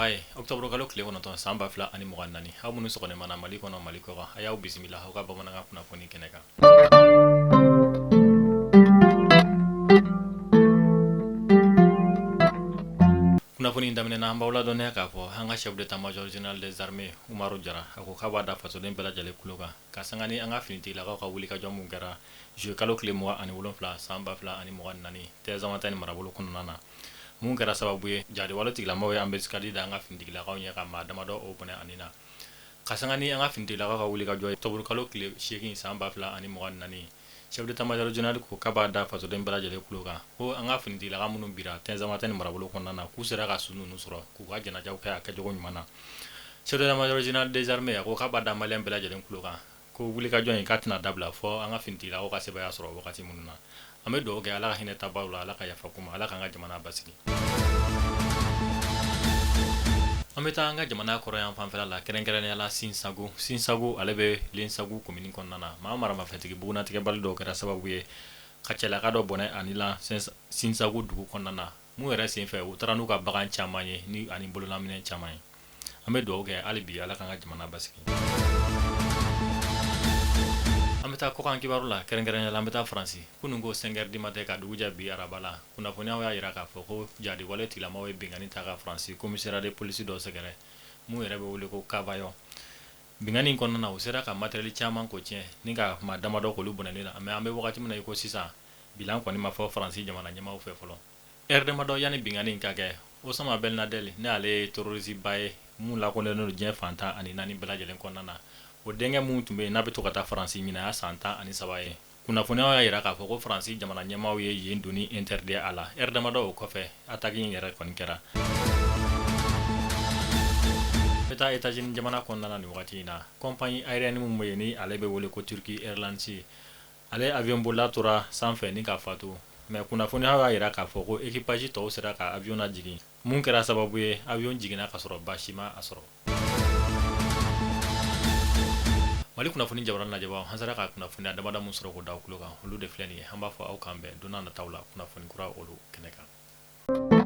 sabaye octobre kalo kile kono ton samba fla ani mugan nani ha munu sokone mana mali kono mali ko ayaw bismillah ho ka bamananga kuna foni keneka kuna foni ndamne na mbawla do ne ka fo hanga chef d'état major général des armées Umaru Jara ako kaba da faso den bela jale kuloga ka sangani anga finiti la ka wuli ka jomu gara je kalo kile mo ani wolon fla samba fla ani mugan nani te zamata ni marabulu kono nana mun kɛra sababu ye jadi wala tigilamaw ye an bɛ sikadi da an ka finitigilakaw ɲɛ ka maa damadɔ o bɔnɛ ani na ka sanga ni an ka finitigilakaw ka wuli ka jɔ ye tɔburu kalo tile 8 san 2024 chef d'état major général ko k'a b'a da fasoden bɛɛ lajɛlen kulo kan ko an ka finitigilaka minnu bira tɛnzamata ni marabolo kɔnɔna na k'u sera ka su ninnu sɔrɔ k'u ka jɛnajaw kɛ a kɛcogo ɲuman na chef d'état major général des armées a ko k'a b'a da maliyɛn bɛɛ lajɛlen kulo kan ko wuli ka jɔ in k'a tɛna dabila fɔ an ka finitigilakaw ka sebaya sɔrɔ wagati minnu na an bɛ dugawu kɛ ala ka hinɛ tabaw la ala ka yafa kuma ala k'an ka jamana basigi an bɛ taa an ka jamana kɔrɔ yan fanfɛla la kɛrɛnkɛrɛnnenya la Sinsago ale bɛ Lensago commune kɔnɔna na maa maramafɛntigi bugunatigɛbali dɔw kɛra sababu ye ka cɛlaka dɔ bɔnɛ ani la Sinsago dugu kɔnɔna na mun yɛrɛ senfɛ u taara n'u ka bagan caman ye ni ani bololaminɛ caman ye an bɛ dugawu kɛ hali bi ala k'an ka jamana basigi an bɛ taa kɔkan kibaru la kɛrɛnkɛrɛnnenya la an bɛ taa Faransi kunun ko 5 heures du matin ka dugu jɛ bi araba la kunnafoniyaw y'a yira k'a fɔ ko jadi wale tigilamaw ye bingani ta ka Faransi commissariat de police dɔ sɛgɛrɛ mun yɛrɛ bɛ wele ko Kavayo bingani kɔnɔna na u sera ka matériel caman ko tiɲɛ ni ka maa damadɔ k'olu bɔnɛni na mais an bɛ wagati min na i ko sisan bilan kɔni ma fɔ Faransi jamana ɲɛmaaw fɛ fɔlɔ heure damadɔ yanni bingani ka kɛ Osama Ben Laden ne ale ye terroriste ba ye mun lakodɔnnen don diɲɛ fantan ani naani bɛɛ lajɛlen kɔnɔna na o denkɛ mun tun bɛ yen n'a bɛ to ka taa Faransi ɲinɛ a san 13 ye kunnafoniyaw y'a yira k'a fɔ ko Faransi jamana ɲɛmaaw ye yen donni interdit a la heure damadɔ o kɔfɛ attaque in yɛrɛ kɔni kɛra bɛ taa États-Unis jamana kɔnɔna na nin wagati in na compagnie aérienne mun bɛ yen ni ale bɛ wele ko Turkish Airlines ale avion bolila tora sanfɛ ni ka fatu mais kunnafoniyaw y'a yira k'a fɔ ko équipage tɔw sera ka avion lajigin mun kɛra sababu ye avion jiginna ka sɔrɔ basi ma a sɔrɔ Mali kunnafoni jabarani lajɛbaaw an sera ka kunnafoniya damada mun sɔrɔ k'o d'aw tulo kan olu de filɛ nin ye an b'a fɔ aw k'an bɛn don n'a nataw la kunnafoni kura olu kɛnɛ kan